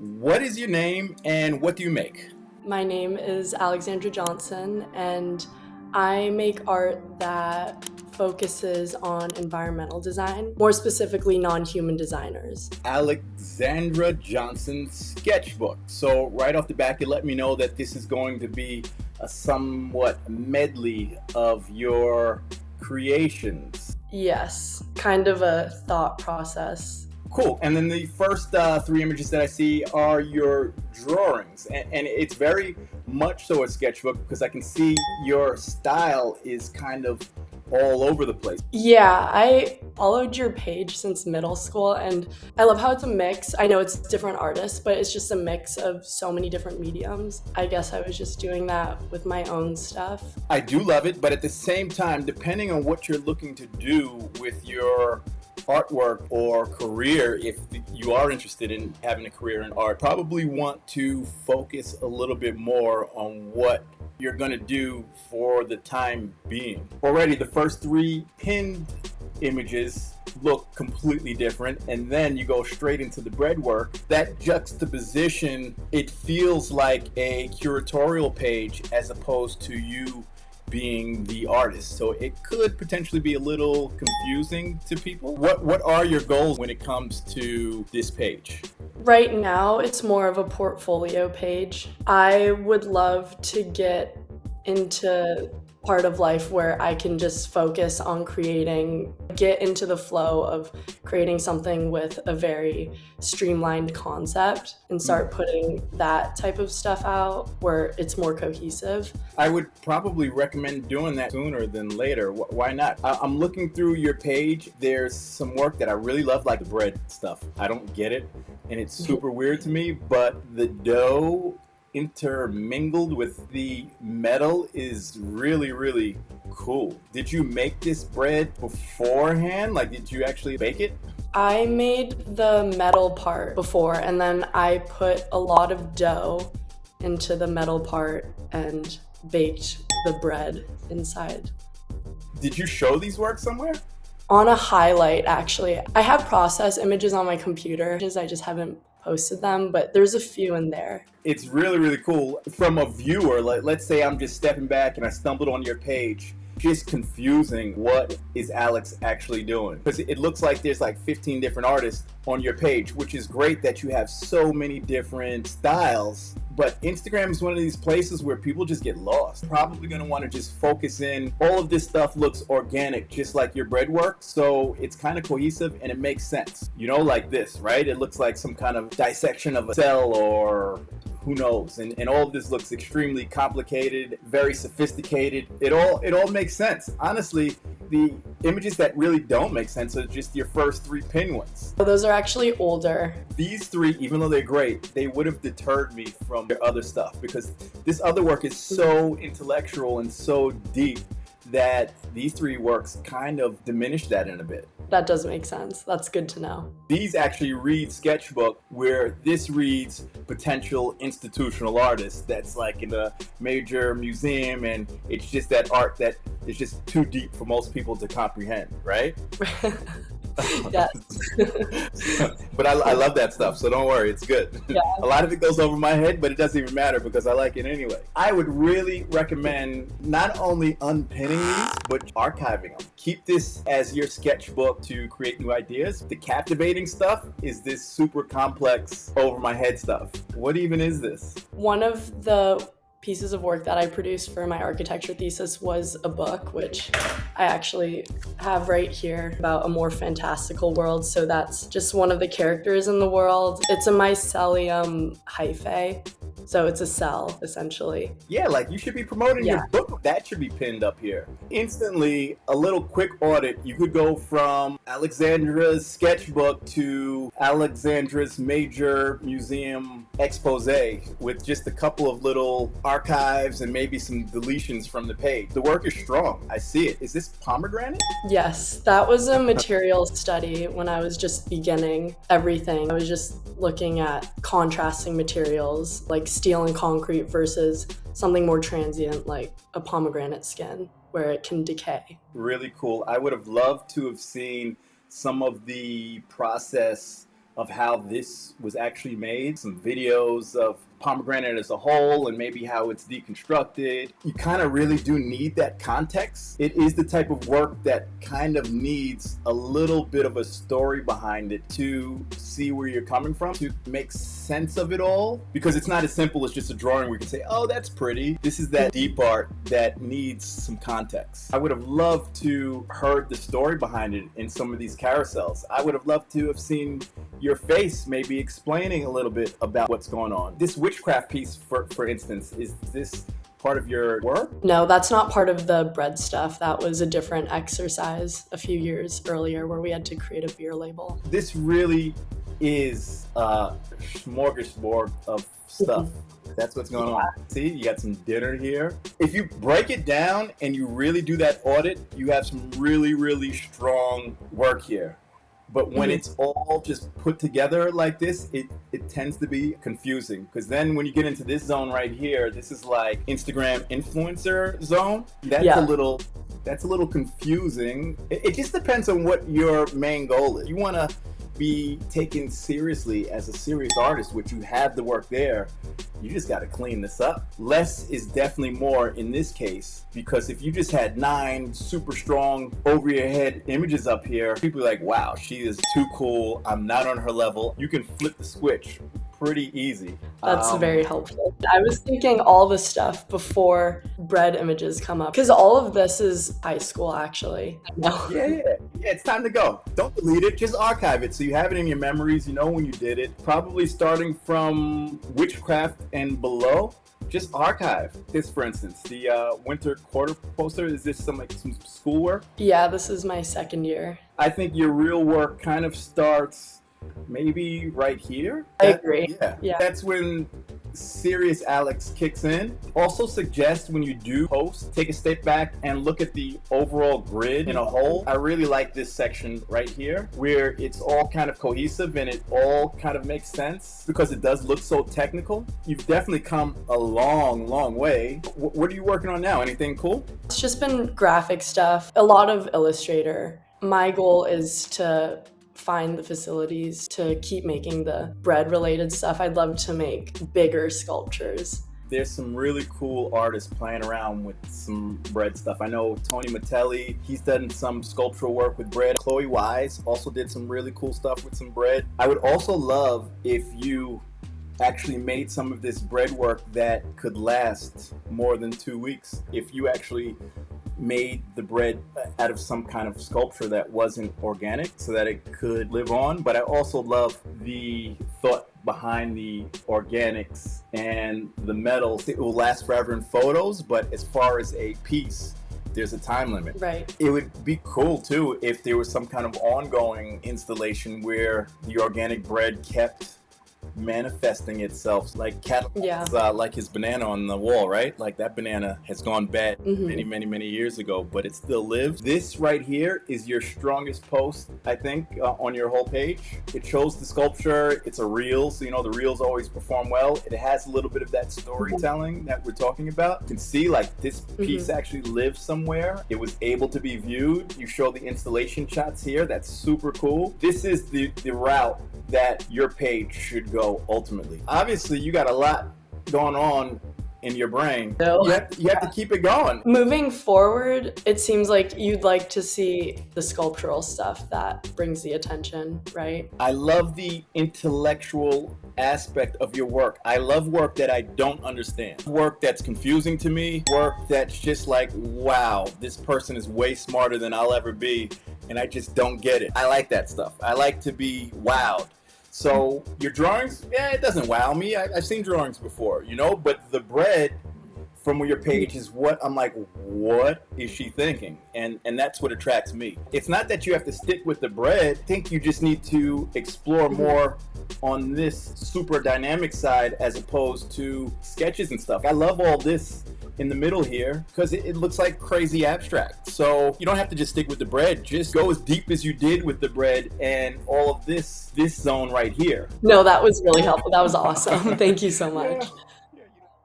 What is your name and what do you make? My name is Alexandra Johnson, and I make art that focuses on environmental design, more specifically non-human designers. Alexandra Johnson sketchbook. So right off the bat, you let me know that this is going to be a somewhat medley of your creations. Yes, kind of a thought process. Cool. And then the first three images that I see are your drawings. And it's very much so a sketchbook because I can see your style is kind of all over the place. Yeah, I followed your page since middle school, and I love how it's a mix. I know it's different artists, but it's just a mix of so many different mediums. I guess I was just doing that with my own stuff. I do love it, but at the same time, depending on what you're looking to do with your artwork or career, if you are interested in having a career in art, probably want to focus a little bit more on what you're going to do for the time being. Already the first three pinned images look completely different, and then you go straight into the bread work. That juxtaposition, it feels like a curatorial page as opposed to you being the artist. So it could potentially be a little confusing to people. What are your goals when it comes to this page? Right now, it's more of a portfolio page. I would love to get into part of life where I can just focus on get into the flow of creating something with a very streamlined concept and start putting that type of stuff out where it's more cohesive. I would probably recommend doing that sooner than later. Why not? I'm looking through your page. There's some work that I really love, like the bread stuff. I don't get it, and it's super weird to me, but the dough intermingled with the metal is really, really cool. Did you make this bread beforehand? Like, did you actually bake it? I made the metal part before, and then I put a lot of dough into the metal part and baked the bread inside. Did you show these works somewhere? On a highlight, actually. I have process images on my computer, I just haven't posted them, but there's a few in there. It's really, really cool. From a viewer, like, let's say I'm just stepping back and I stumbled on your page, just confusing what is Alex actually doing. Because it looks like there's like 15 different artists on your page, which is great that you have so many different styles. But Instagram is one of these places where people just get lost. Probably going to want to just focus in. All of this stuff looks organic, just like your bread work. So it's kind of cohesive and it makes sense. You know, like this, right? It looks like some kind of dissection of a cell or who knows. And all of this looks extremely complicated, very sophisticated. It all makes sense. Honestly, the images that really don't make sense are just your first three pin ones. Those are actually older. These three, even though they're great, they would have deterred me from their other stuff because this other work is so intellectual and so deep that these three works kind of diminish that in a bit. That does make sense. That's good to know. These actually read sketchbook, where this reads potential institutional artist that's like in a major museum, and it's just that art that is just too deep for most people to comprehend, right? Yes. But I love that stuff, so don't worry, it's good. Yeah. A lot of it goes over my head, but it doesn't even matter because I like it anyway. I would really recommend not only unpinning these, but archiving them. Keep this as your sketchbook to create new ideas. The captivating stuff is this super complex over my head stuff. What even is this? One of the pieces of work that I produced for my architecture thesis was a book, which I actually have right here, about a more fantastical world. So that's just one of the characters in the world. It's a mycelium hyphae. So it's a cell, essentially. Yeah, like you should be promoting your book. That should be pinned up here. Instantly, a little quick audit. You could go from Alexandra's sketchbook to Alexandra's major museum expose with just a couple of little archives and maybe some deletions from the page. The work is strong. I see it. Is this pomegranate? Yes, that was a material study when I was just beginning everything. I was just looking at contrasting materials like steel and concrete versus something more transient like a pomegranate skin where it can decay. Really cool. I would have loved to have seen some of the process of how this was actually made, some videos of pomegranate as a whole and maybe how it's deconstructed. You kind of really do need that context. It is the type of work that kind of needs a little bit of a story behind it to see where you're coming from, to make sense of it all, because it's not as simple as just a drawing where you can say, oh, that's pretty. This is that deep art that needs some context. I would have loved to heard the story behind it in some of these carousels. I would have loved to have seen your face maybe explaining a little bit about what's going on. This witchcraft piece, for instance, is this part of your work? No, that's not part of the bread stuff. That was a different exercise a few years earlier where we had to create a beer label. This really is a smorgasbord of stuff. That's what's going on. See, you got some dinner here. If you break it down and you really do that audit, you have some really, really strong work here. But when it's all just put together like this, it tends to be confusing. Because then when you get into this zone right here, this is like Instagram influencer zone. That's a little confusing. It just depends on what your main goal is. You want to be taken seriously as a serious artist, which you have the work there. You just got to clean this up. Less is definitely more in this case, because if you just had 9 super strong over your head images up here, people are like, wow, she is too cool. I'm not on her level. You can flip the switch pretty easy. That's very helpful. I was thinking all the stuff before bread images come up, because all of this is high school, actually. No. Yeah, it's time to go. Don't delete it, just archive it so you have it in your memories, you know when you did it. Probably starting from witchcraft and below, just archive. This, for instance, the winter quarter poster, is this some schoolwork? Yeah, this is my second year. I think your real work kind of starts maybe right here. I agree. Yeah. That's when serious Alex kicks in. Also suggest when you do post, take a step back and look at the overall grid in a whole. I really like this section right here where it's all kind of cohesive and it all kind of makes sense because it does look so technical. You've definitely come a long, long way. What are you working on now? Anything cool? It's just been graphic stuff, a lot of Illustrator. My goal is to find the facilities to keep making the bread related stuff. I'd love to make bigger sculptures. There's some really cool artists playing around with some bread stuff. I know Tony Mattelli, he's done some sculptural work with bread. Chloe Wise also did some really cool stuff with some bread. I would also love if you actually made some of this bread work that could last more than 2 weeks. If you actually made the bread out of some kind of sculpture that wasn't organic so that it could live on. But I also love the thought behind the organics and the metals. It will last forever in photos, but as far as a piece, there's a time limit. Right. It would be cool too if there was some kind of ongoing installation where the organic bread kept manifesting itself like catalogs, like his banana on the wall, right? Like that banana has gone bad many years ago, but it still lives. This right here is your strongest post, I think, on your whole page. It shows the sculpture. It's a reel, so you know the reels always perform well. It has a little bit of that storytelling that we're talking about. You can see like this piece actually lives somewhere. It was able to be viewed. You show the installation shots here. That's super cool. This is the route that your page should go ultimately. Obviously, you got a lot going on in your brain. You have to keep it going. Moving forward, it seems like you'd like to see the sculptural stuff that brings the attention, right? I love the intellectual aspect of your work. I love work that I don't understand. Work that's confusing to me. Work that's just like, wow, this person is way smarter than I'll ever be, and I just don't get it. I like that stuff. I like to be wowed. So your drawings, it doesn't wow me. I've seen drawings before, you know, but the bread from your page is what I'm like, what is she thinking? And that's what attracts me. It's not that you have to stick with the bread. I think you just need to explore more on this super dynamic side as opposed to sketches and stuff. I love all this in the middle here because it looks like crazy abstract. So you don't have to just stick with the bread. Just go as deep as you did with the bread and all of this zone right here. No, that was really helpful. That was awesome. Thank you so much.